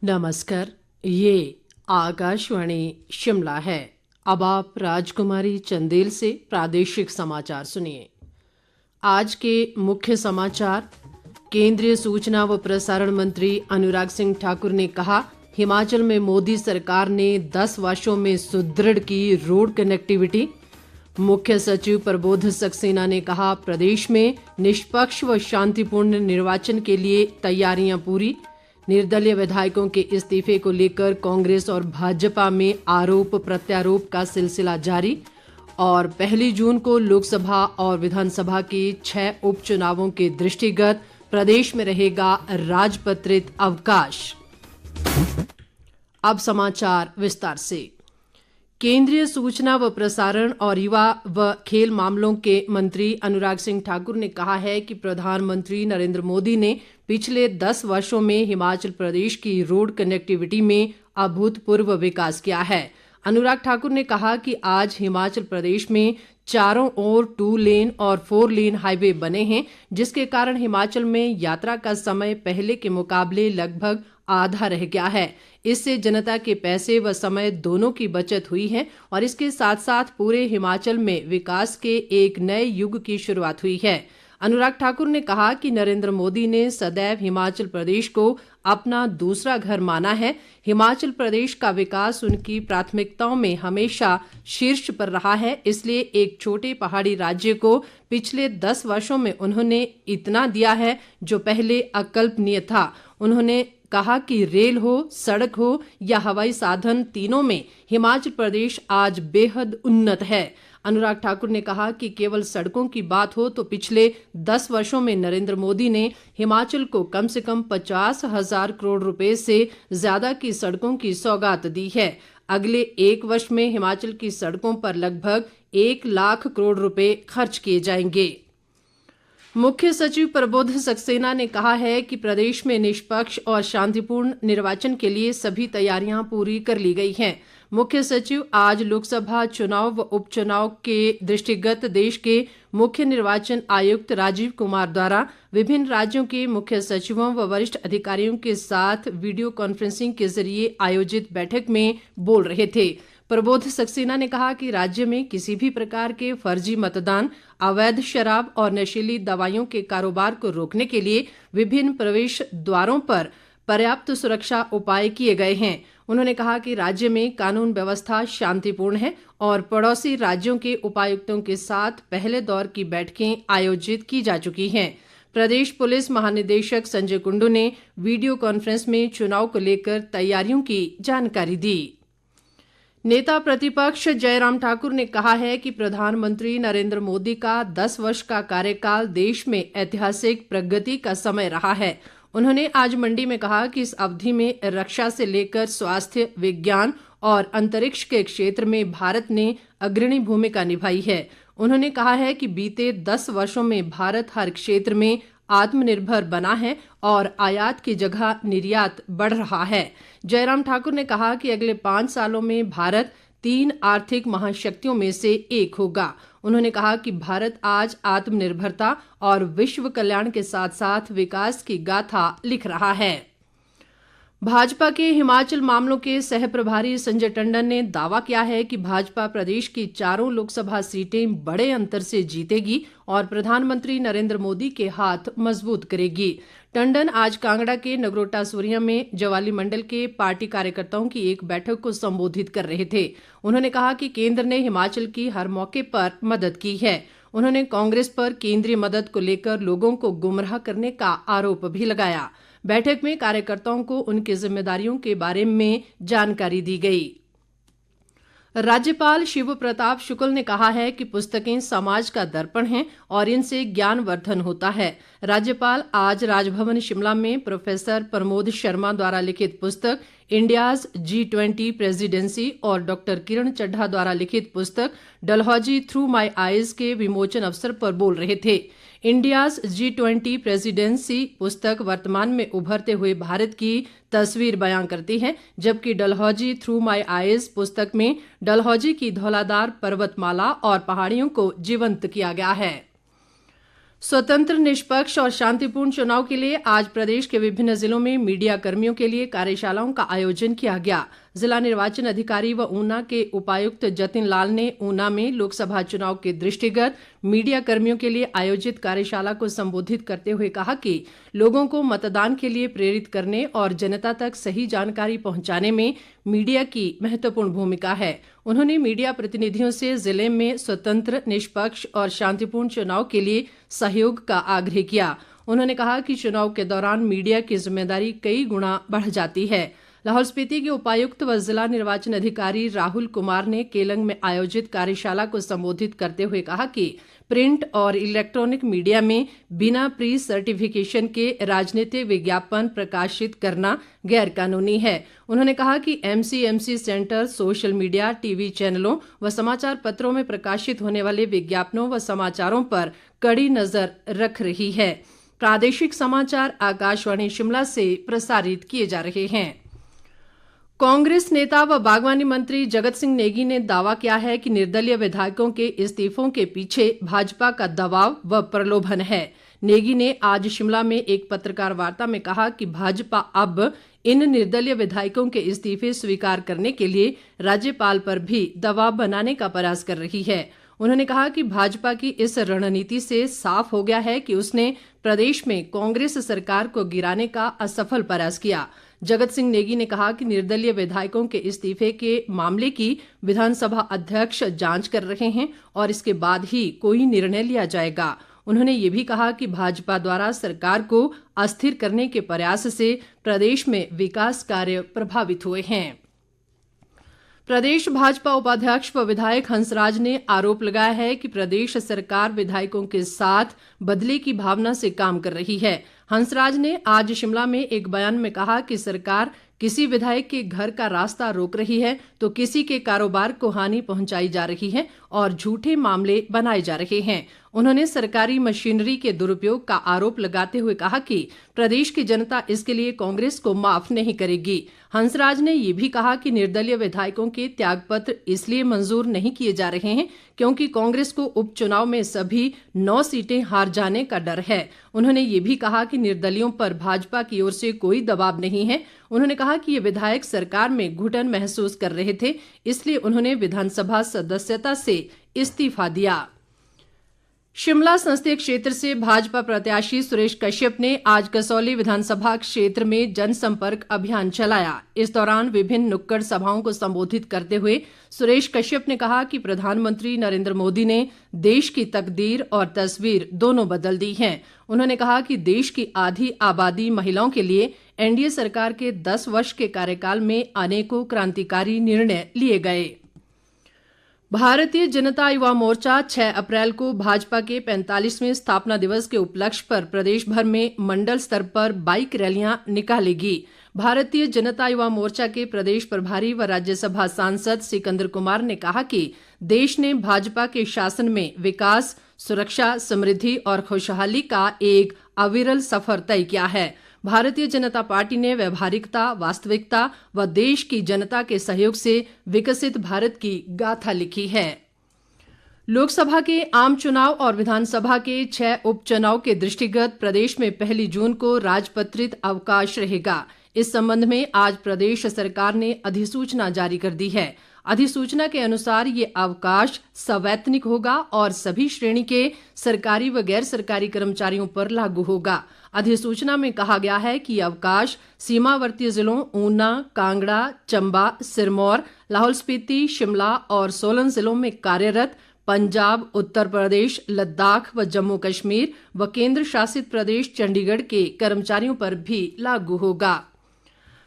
नमस्कार। ये आकाशवाणी शिमला है। अब आप राजकुमारी चंदेल से प्रादेशिक समाचार सुनिए। आज के मुख्य समाचार। केंद्रीय सूचना व प्रसारण मंत्री अनुराग सिंह ठाकुर ने कहा, हिमाचल में मोदी सरकार ने 10 वर्षों में सुदृढ़ की रोड कनेक्टिविटी। मुख्य सचिव प्रबोध सक्सेना ने कहा, प्रदेश में निष्पक्ष व शांतिपूर्ण निर्वाचन के लिए तैयारियां पूरी। निर्दलीय विधायकों के इस्तीफे को लेकर कांग्रेस और भाजपा में आरोप प्रत्यारोप का सिलसिला जारी। और 1 जून को लोकसभा और विधानसभा के 6 उपचुनावों के दृष्टिगत प्रदेश में रहेगा राजपत्रित अवकाश। अब समाचार विस्तार से। केंद्रीय सूचना व प्रसारण और युवा व खेल मामलों के मंत्री अनुराग सिंह ठाकुर ने कहा है कि प्रधानमंत्री नरेंद्र मोदी ने पिछले 10 वर्षों में हिमाचल प्रदेश की रोड कनेक्टिविटी में अभूतपूर्व विकास किया है। अनुराग ठाकुर ने कहा कि आज हिमाचल प्रदेश में चारों ओर 2 लेन और 4 लेन हाईवे बने हैं, जिसके कारण हिमाचल में यात्रा का समय पहले के मुकाबले लगभग आधा रह गया है। इससे जनता के पैसे व समय दोनों की बचत हुई है और इसके साथ साथ पूरे हिमाचल में विकास के एक नए युग की शुरुआत हुई है। अनुराग ठाकुर ने कहा कि नरेंद्र मोदी ने सदैव हिमाचल प्रदेश को अपना दूसरा घर माना है। हिमाचल प्रदेश का विकास उनकी प्राथमिकताओं में हमेशा शीर्ष पर रहा है, इसलिए एक छोटे पहाड़ी राज्य को पिछले 10 वर्षों में उन्होंने इतना दिया है जो पहले अकल्पनीय था। उन्होंने कहा कि रेल हो, सड़क हो या हवाई साधन, तीनों में हिमाचल प्रदेश आज बेहद उन्नत है। अनुराग ठाकुर ने कहा कि केवल सड़कों की बात हो तो पिछले 10 वर्षों में नरेंद्र मोदी ने हिमाचल को कम से कम 50,000 करोड़ रुपए से ज्यादा की सड़कों की सौगात दी है। अगले 1 वर्ष में हिमाचल की सड़कों पर लगभग 1 लाख करोड़ रुपए खर्च किए जाएंगे। मुख्य सचिव प्रबोध सक्सेना ने कहा है कि प्रदेश में निष्पक्ष और शांतिपूर्ण निर्वाचन के लिए सभी तैयारियां पूरी कर ली गई हैं। मुख्य सचिव आज लोकसभा चुनाव व उपचुनाव के दृष्टिगत देश के मुख्य निर्वाचन आयुक्त राजीव कुमार द्वारा विभिन्न राज्यों के मुख्य सचिवों व वरिष्ठ अधिकारियों के साथ वीडियो कॉन्फ्रेंसिंग के जरिए आयोजित बैठक में बोल रहे थे। प्रबोध सक्सेना ने कहा कि राज्य में किसी भी प्रकार के फर्जी मतदान, अवैध शराब और नशीली दवाइयों के कारोबार को रोकने के लिए विभिन्न प्रवेश द्वारों पर पर्याप्त सुरक्षा उपाय किए गए हैं। उन्होंने कहा कि राज्य में कानून व्यवस्था शांतिपूर्ण है और पड़ोसी राज्यों के उपायुक्तों के साथ पहले दौर की बैठकें आयोजित की जा चुकी हैं। प्रदेश पुलिस महानिदेशक संजय कुंडू ने वीडियो कॉन्फ्रेंस में चुनाव को लेकर तैयारियों की जानकारी दी। नेता प्रतिपक्ष जयराम ठाकुर ने कहा है कि प्रधानमंत्री नरेंद्र मोदी का 10 वर्ष का कार्यकाल देश में ऐतिहासिक प्रगति का समय रहा है। उन्होंने आज मंडी में कहा कि इस अवधि में रक्षा से लेकर स्वास्थ्य, विज्ञान और अंतरिक्ष के क्षेत्र में भारत ने अग्रणी भूमिका निभाई है। उन्होंने कहा है कि बीते 10 वर्षों में भारत हर क्षेत्र में आत्मनिर्भर बना है और आयात की जगह निर्यात बढ़ रहा है। जयराम ठाकुर ने कहा कि अगले 5 सालों में भारत 3 आर्थिक महाशक्तियों में से एक होगा। उन्होंने कहा कि भारत आज आत्मनिर्भरता और विश्व कल्याण के साथ साथ विकास की गाथा लिख रहा है। भाजपा के हिमाचल मामलों के सह प्रभारी संजय टंडन ने दावा किया है कि भाजपा प्रदेश की 4 लोकसभा सीटें बड़े अंतर से जीतेगी और प्रधानमंत्री नरेंद्र मोदी के हाथ मजबूत करेगी। टंडन आज कांगड़ा के नगरोटा सूरिया में जवाली मंडल के पार्टी कार्यकर्ताओं की एक बैठक को संबोधित कर रहे थे। उन्होंने कहा कि केंद्र ने हिमाचल की हर मौके पर मदद की है। उन्होंने कांग्रेस पर केंद्रीय मदद को लेकर लोगों को गुमराह करने का आरोप भी लगाया। बैठक में कार्यकर्ताओं को उनकी जिम्मेदारियों के बारे में जानकारी दी गई। राज्यपाल शिव प्रताप शुक्ल ने कहा है कि पुस्तकें समाज का दर्पण हैं और इनसे ज्ञानवर्धन होता है। राज्यपाल आज राजभवन शिमला में प्रोफेसर प्रमोद शर्मा द्वारा लिखित पुस्तक इंडियाज G20 प्रेसिडेंसी और डॉक्टर किरण चड्ढा द्वारा लिखित पुस्तक डलहौजी थ्रू माई आईज के विमोचन अवसर पर बोल रहे थे। इंडियाज G20 प्रेसिडेंसी पुस्तक वर्तमान में उभरते हुए भारत की तस्वीर बयां करती है, जबकि डलहौजी थ्रू माई आईज पुस्तक में डलहौजी की धौलाधार पर्वतमाला और पहाड़ियों को जीवंत किया गया है। स्वतंत्र, निष्पक्ष और शांतिपूर्ण चुनाव के लिए आज प्रदेश के विभिन्न जिलों में मीडिया कर्मियों के लिए कार्यशालाओं का आयोजन किया गया। जिला निर्वाचन अधिकारी व ऊना के उपायुक्त जतिन लाल ने ऊना में लोकसभा चुनाव के दृष्टिगत मीडिया कर्मियों के लिए आयोजित कार्यशाला को संबोधित करते हुए कहा कि लोगों को मतदान के लिए प्रेरित करने और जनता तक सही जानकारी पहुंचाने में मीडिया की महत्वपूर्ण भूमिका है। उन्होंने मीडिया प्रतिनिधियों से जिले में स्वतंत्र, निष्पक्ष और शांतिपूर्ण चुनाव के लिए सहयोग का आग्रह किया। उन्होंने कहा कि चुनाव के दौरान मीडिया की जिम्मेदारी कई गुना बढ़ जाती है। लाहौल स्पीति के उपायुक्त व जिला निर्वाचन अधिकारी राहुल कुमार ने केलंग में आयोजित कार्यशाला को संबोधित करते हुए कहा कि प्रिंट और इलेक्ट्रॉनिक मीडिया में बिना प्री सर्टिफिकेशन के राजनीतिक विज्ञापन प्रकाशित करना गैर कानूनी है। उन्होंने कहा कि MCMC centre social media, TV चैनलों व समाचार पत्रों में प्रकाशित होने वाले विज्ञापनों व समाचारों पर कड़ी नजर रख रही है। प्रादेशिक समाचार आकाशवाणी शिमला से प्रसारित किए जा रहे हैं। कांग्रेस नेता व बागवानी मंत्री जगत सिंह नेगी ने दावा किया है कि निर्दलीय विधायकों के इस्तीफों के पीछे भाजपा का दबाव व प्रलोभन है। नेगी ने आज शिमला में एक पत्रकार वार्ता में कहा कि भाजपा अब इन निर्दलीय विधायकों के इस्तीफे स्वीकार करने के लिए राज्यपाल पर भी दबाव बनाने का प्रयास कर रही है। उन्होंने कहा कि भाजपा की इस रणनीति से साफ हो गया है कि उसने प्रदेश में कांग्रेस सरकार को गिराने का असफल प्रयास किया। जगत सिंह नेगी ने कहा कि निर्दलीय विधायकों के इस्तीफे के मामले की विधानसभा अध्यक्ष जांच कर रहे हैं और इसके बाद ही कोई निर्णय लिया जाएगा। उन्होंने ये भी कहा कि भाजपा द्वारा सरकार को अस्थिर करने के प्रयास से प्रदेश में विकास कार्य प्रभावित हुए हैं। प्रदेश भाजपा उपाध्यक्ष व विधायक हंसराज ने आरोप लगाया है कि प्रदेश सरकार विधायकों के साथ बदले की भावना से काम कर रही है। हंसराज ने आज शिमला में एक बयान में कहा कि सरकार किसी विधायक के घर का रास्ता रोक रही है तो किसी के कारोबार को हानि पहुंचाई जा रही है और झूठे मामले बनाए जा रहे हैं। उन्होंने सरकारी मशीनरी के दुरुपयोग का आरोप लगाते हुए कहा कि प्रदेश की जनता इसके लिए कांग्रेस को माफ नहीं करेगी। हंसराज ने ये भी कहा कि निर्दलीय विधायकों के त्यागपत्र इसलिए मंजूर नहीं किए जा रहे हैं क्योंकि कांग्रेस को उपचुनाव में सभी 9 सीटें हार जाने का डर है। उन्होंने ये भी कहा कि निर्दलीयों पर भाजपा की ओर से कोई दबाव नहीं है। उन्होंने कहा कि ये विधायक सरकार में घुटन महसूस कर रहे थे, इसलिए उन्होंने विधानसभा सदस्यता से इस्तीफा दिया। शिमला संसदीय क्षेत्र से भाजपा प्रत्याशी सुरेश कश्यप ने आज कसौली विधानसभा क्षेत्र में जनसंपर्क अभियान चलाया। इस दौरान विभिन्न नुक्कड़ सभाओं को संबोधित करते हुए सुरेश कश्यप ने कहा कि प्रधानमंत्री नरेंद्र मोदी ने देश की तकदीर और तस्वीर दोनों बदल दी है। उन्होंने कहा कि देश की आधी आबादी महिलाओं के लिए एनडीए सरकार के 10 वर्ष के कार्यकाल में अनेकों क्रांतिकारी निर्णय लिए गए। भारतीय जनता युवा मोर्चा 6 अप्रैल को भाजपा के 45वें स्थापना दिवस के उपलक्ष्य पर प्रदेश भर में मंडल स्तर पर बाइक रैलियां निकालेगी। भारतीय जनता युवा मोर्चा के प्रदेश प्रभारी व राज्यसभा सांसद सिकंदर कुमार ने कहा कि देश ने भाजपा के शासन में विकास, सुरक्षा, समृद्धि और खुशहाली का एक अविरल सफर तय किया है। भारतीय जनता पार्टी ने व्यवहारिकता, वास्तविकता व देश की जनता के सहयोग से विकसित भारत की गाथा लिखी है। लोकसभा के आम चुनाव और विधानसभा के 6 उपचुनाव के दृष्टिगत प्रदेश में 1 जून को राजपत्रित अवकाश रहेगा। इस संबंध में आज प्रदेश सरकार ने अधिसूचना जारी कर दी है। अधिसूचना के अनुसार ये अवकाश सवैतनिक होगा और सभी श्रेणी के सरकारी व गैर सरकारी कर्मचारियों पर लागू होगा। अधिसूचना में कहा गया है कि अवकाश सीमावर्ती जिलों ऊना, कांगड़ा, चंबा, सिरमौर, लाहौल स्पीति, शिमला और सोलन जिलों में कार्यरत पंजाब, उत्तर प्रदेश, लद्दाख व जम्मू कश्मीर व केंद्र शासित प्रदेश चंडीगढ़ के कर्मचारियों पर भी लागू होगा।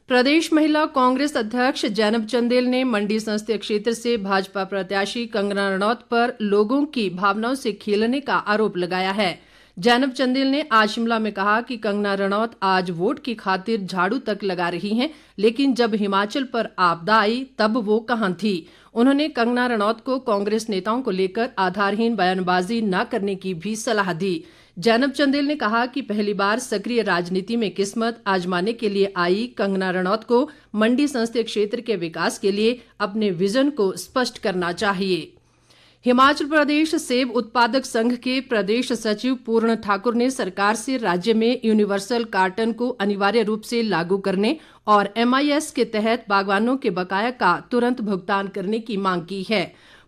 प्रदेश महिला कांग्रेस अध्यक्ष जैनब चंदेल ने मंडी संसदीय क्षेत्र से भाजपा प्रत्याशी कंगना रणौत पर लोगों की भावनाओं से खेलने का आरोप लगाया है। जैनब चंदेल ने आज शिमला में कहा कि कंगना रणौत आज वोट की खातिर झाड़ू तक लगा रही हैं, लेकिन जब हिमाचल पर आपदा आई तब वो कहां थी। उन्होंने कंगना रणौत को कांग्रेस नेताओं को लेकर आधारहीन बयानबाजी न करने की भी सलाह दी। जैनब चंदेल ने कहा कि पहली बार सक्रिय राजनीति में किस्मत आजमाने के लिए आई कंगना रणौत को मंडी संसदीय क्षेत्र के विकास के लिए अपने विजन को स्पष्ट करना चाहिए। हिमाचल प्रदेश सेब उत्पादक संघ के प्रदेश सचिव पूर्ण ठाकुर ने सरकार से राज्य में यूनिवर्सल कार्टन को अनिवार्य रूप से लागू करने और MIS के तहत बागवानों के बकाया का तुरंत भुगतान करने की मांग की है।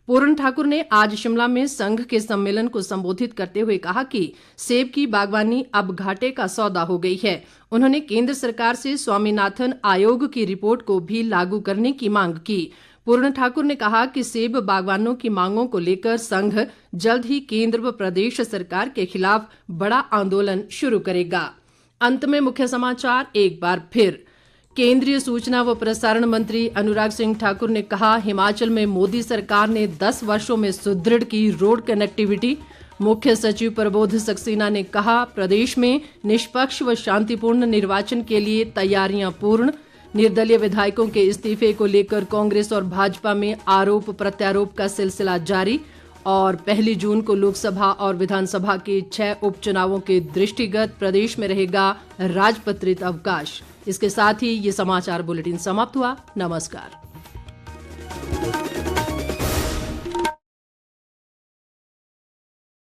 पूर्ण ठाकुर ने आज शिमला में संघ के सम्मेलन को संबोधित करते हुए कहा कि सेब की बागवानी अब घाटे का सौदा हो गई है। उन्होंने केंद्र सरकार से स्वामीनाथन आयोग की रिपोर्ट को भी लागू करने की मांग की। पूर्ण ठाकुर ने कहा कि सेब बागवानों की मांगों को लेकर संघ जल्द ही केंद्र व प्रदेश सरकार के खिलाफ बड़ा आंदोलन शुरू करेगा। अंत में मुख्य समाचार एक बार फिर। केंद्रीय सूचना व प्रसारण मंत्री अनुराग सिंह ठाकुर ने कहा, हिमाचल में मोदी सरकार ने 10 वर्षों में सुदृढ़ की रोड कनेक्टिविटी। मुख्य सचिव प्रबोध सक्सेना ने कहा, प्रदेश में निष्पक्ष व शांतिपूर्ण निर्वाचन के लिए तैयारियां पूर्ण। निर्दलीय विधायकों के इस्तीफे को लेकर कांग्रेस और भाजपा में आरोप प्रत्यारोप का सिलसिला जारी। और 1 जून को लोकसभा और विधानसभा के 6 उपचुनावों के दृष्टिगत प्रदेश में रहेगा राजपत्रित अवकाश। इसके साथ ही ये समाचार बुलेटिन समाप्त हुआ। नमस्कार।